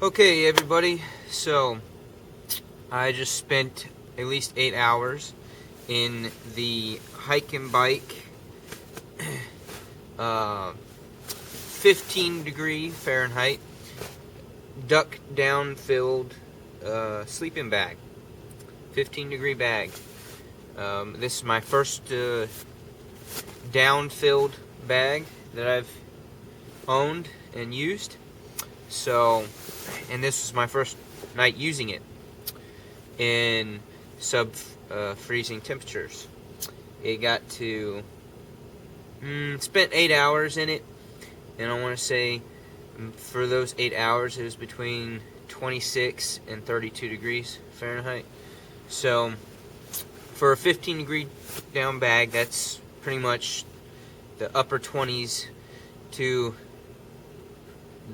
Okay, everybody, so I just spent at least 8 hours in the hike and bike 15 degree Fahrenheit duck down filled sleeping bag, 15 degree bag. This is my first down filled bag that I've owned and used. So, and this was my first night using it in freezing temperatures. It got to spent 8 hours in it, and I want to say for those 8 hours it was between 26 and 32 degrees Fahrenheit. So for a 15 degree down bag, that's pretty much the upper 20s to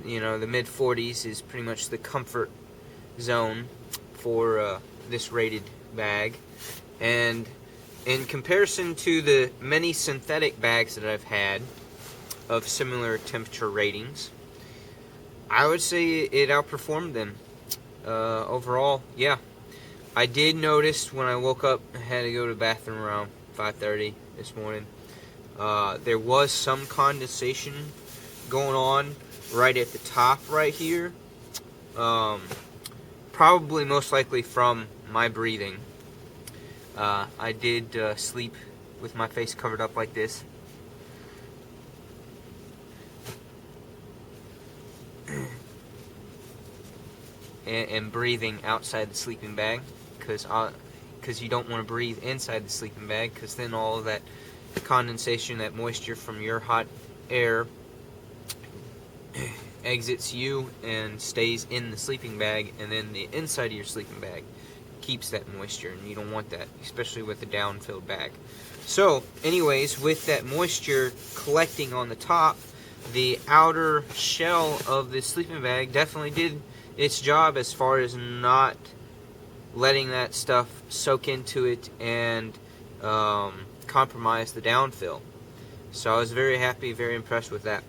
the mid 40s is pretty much the comfort zone for this rated bag. And in comparison to the many synthetic bags that I've had of similar temperature ratings, I would say it outperformed them overall. Yeah, I did notice when I woke up, I had to go to the bathroom around 5:30 this morning. There was some condensation going on right at the top right here. Probably most likely from my breathing. I did sleep with my face covered up like this. and breathing outside the sleeping bag, because you don't want to breathe inside the sleeping bag, because then all of that condensation, that moisture from your hot air exits you and stays in the sleeping bag, and then the inside of your sleeping bag keeps that moisture, and you don't want that, especially with a down-filled bag. So, anyways, with that moisture collecting on the top, the outer shell of the sleeping bag definitely did its job as far as not letting that stuff soak into it and compromise the downfill. So I was very happy, very impressed with that.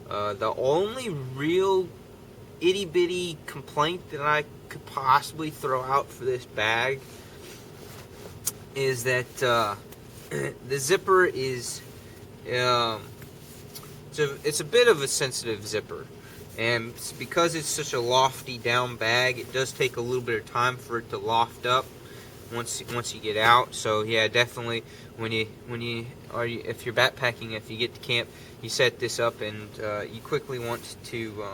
The only real itty-bitty complaint that I could possibly throw out for this bag is that the zipper is it's a bit of a sensitive zipper, and because it's such a lofty down bag, it does take a little bit of time for it to loft up once you get out. So yeah, definitely if you're backpacking, if you get to camp, you set this up, and you quickly want to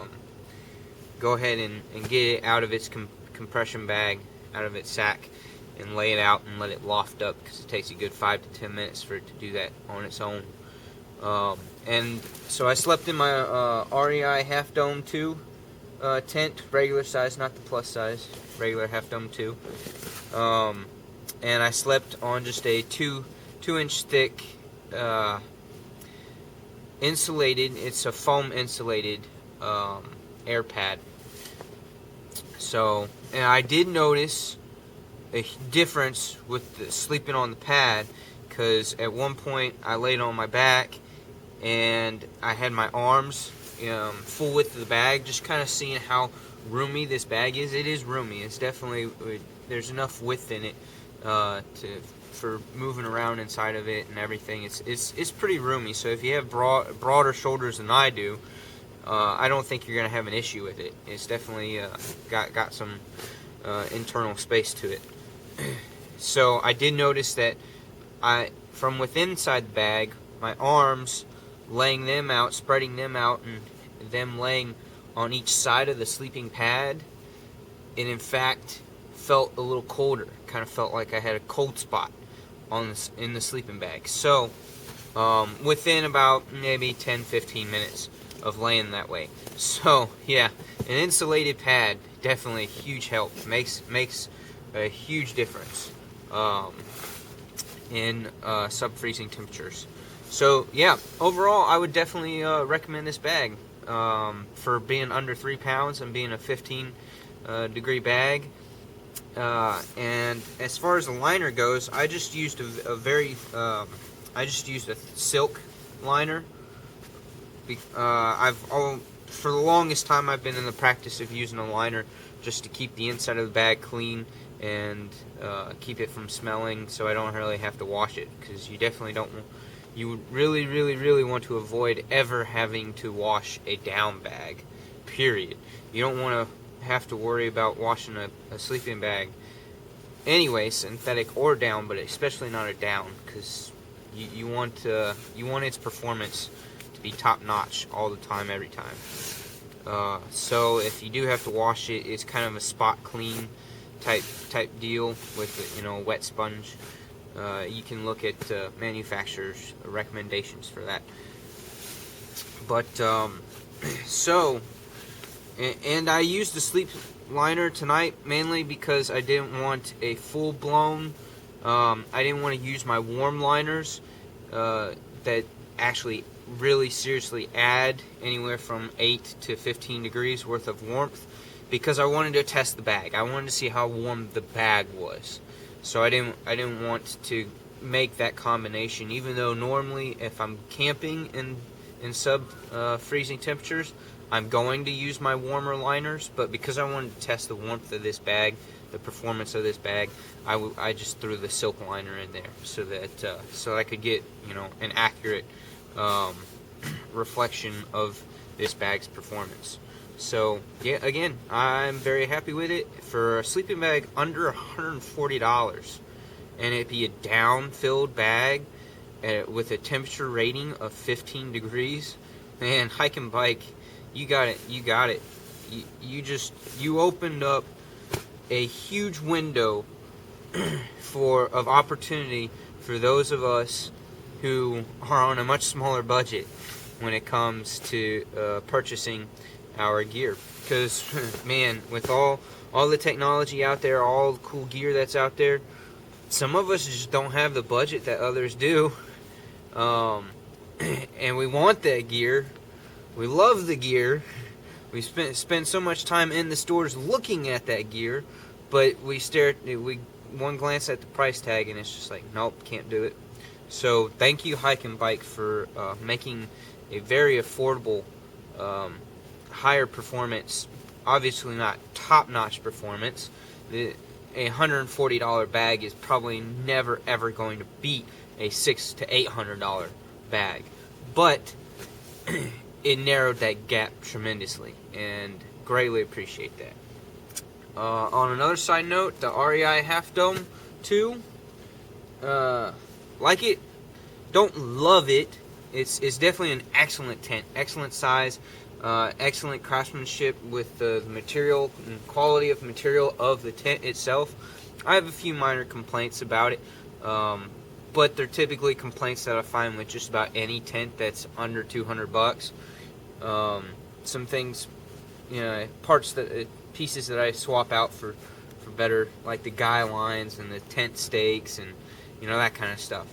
go ahead and get it out of its compression bag, out of its sack, and lay it out and let it loft up, because it takes a good 5 to 10 minutes for it to do that on its own. And so I slept in my REI Half Dome 2 tent, regular size, not the plus size, regular Half Dome 2. And I slept on just a 2-inch thick insulated, it's a foam insulated air pad. So, and I did notice a difference with the sleeping on the pad, because at one point I laid on my back and I had my arms full width of the bag, just kind of seeing how roomy this bag is. It is roomy. It's definitely, there's enough width in it for moving around inside of it and everything. It's pretty roomy. So if you have broader shoulders than I do, I don't think you're gonna have an issue with it. It's definitely got some internal space to it. So I did notice that from within inside the bag, my arms, laying them out, spreading them out, and them laying on each side of the sleeping pad, it in fact felt a little colder. Kind of felt like I had a cold spot in the sleeping bag. So within about maybe 10-15 minutes of laying that way. So yeah, an insulated pad, definitely a huge help. Makes a huge difference in sub-freezing temperatures. So yeah, overall I would definitely recommend this bag for being under 3 pounds and being a 15 degree bag. And as far as the liner goes, I just used I just used a silk liner. for the longest time I've been in the practice of using a liner just to keep the inside of the bag clean and keep it from smelling, so I don't really have to wash it, because you definitely don't. You really want to avoid ever having to wash a down bag. Period. You don't want to have to worry about washing a sleeping bag. Anyway, synthetic or down, but especially not a down, because you want its performance to be top notch all the time, every time. So if you do have to wash it, it's kind of a spot clean type deal with a wet sponge. You can look at manufacturers' recommendations for that. But so, and I used the sleep liner tonight mainly because I didn't want a full-blown. I didn't want to use my warm liners that actually really seriously add anywhere from 8 to 15 degrees worth of warmth, because I wanted to test the bag. I wanted to see how warm the bag was. So I didn't want to make that combination, even though normally if I'm camping in sub freezing temperatures, I'm going to use my warmer liners, but because I wanted to test the warmth of this bag, the performance of this bag, I just threw the silk liner in there so that so I could get an accurate reflection of this bag's performance. So yeah, again, I'm very happy with it. For a sleeping bag under $140, and it be a down-filled bag with a temperature rating of 15 degrees, man, Hike and Bike, you got it. You opened up a huge window of opportunity for those of us who are on a much smaller budget when it comes to purchasing our gear. Because man, with all the technology out there, all the cool gear that's out there, some of us just don't have the budget that others do, and we want that gear. We love the gear. We spend so much time in the stores looking at that gear, but we one glance at the price tag and it's just like, nope, can't do it. So thank you, Hike and Bike, for making a very affordable, higher performance, obviously not top-notch performance. A $140 bag is probably never ever going to beat a $600 to $800 bag, but it narrowed that gap tremendously, and greatly appreciate that. On another side note, the REI Half Dome 2, like it, don't love it. It's definitely an excellent tent, excellent size, excellent craftsmanship with the material and quality of material of the tent itself. I have a few minor complaints about it, but they're typically complaints that I find with just about any tent that's under $200. Some things, pieces that I swap out for better, like the guy lines and the tent stakes and that kind of stuff.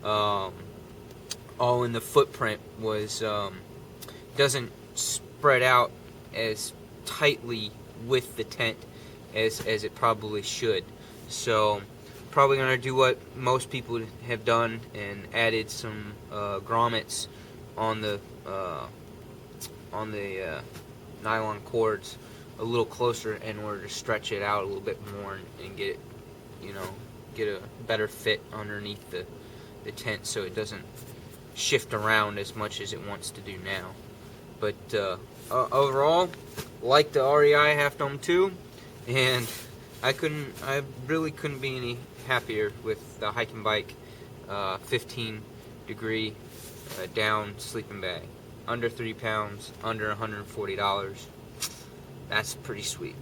All in the footprint was doesn't spread out as tightly with the tent as it probably should. So probably gonna do what most people have done and added some grommets on the nylon cords a little closer in order to stretch it out a little bit more and get it, get a better fit underneath the tent so it doesn't shift around as much as it wants to do now. But overall, like the REI Half Dome 2, and I really couldn't be any happier with the Hike and Bike 15 degree down sleeping bag. Under 3 pounds, under $140. That's pretty sweet.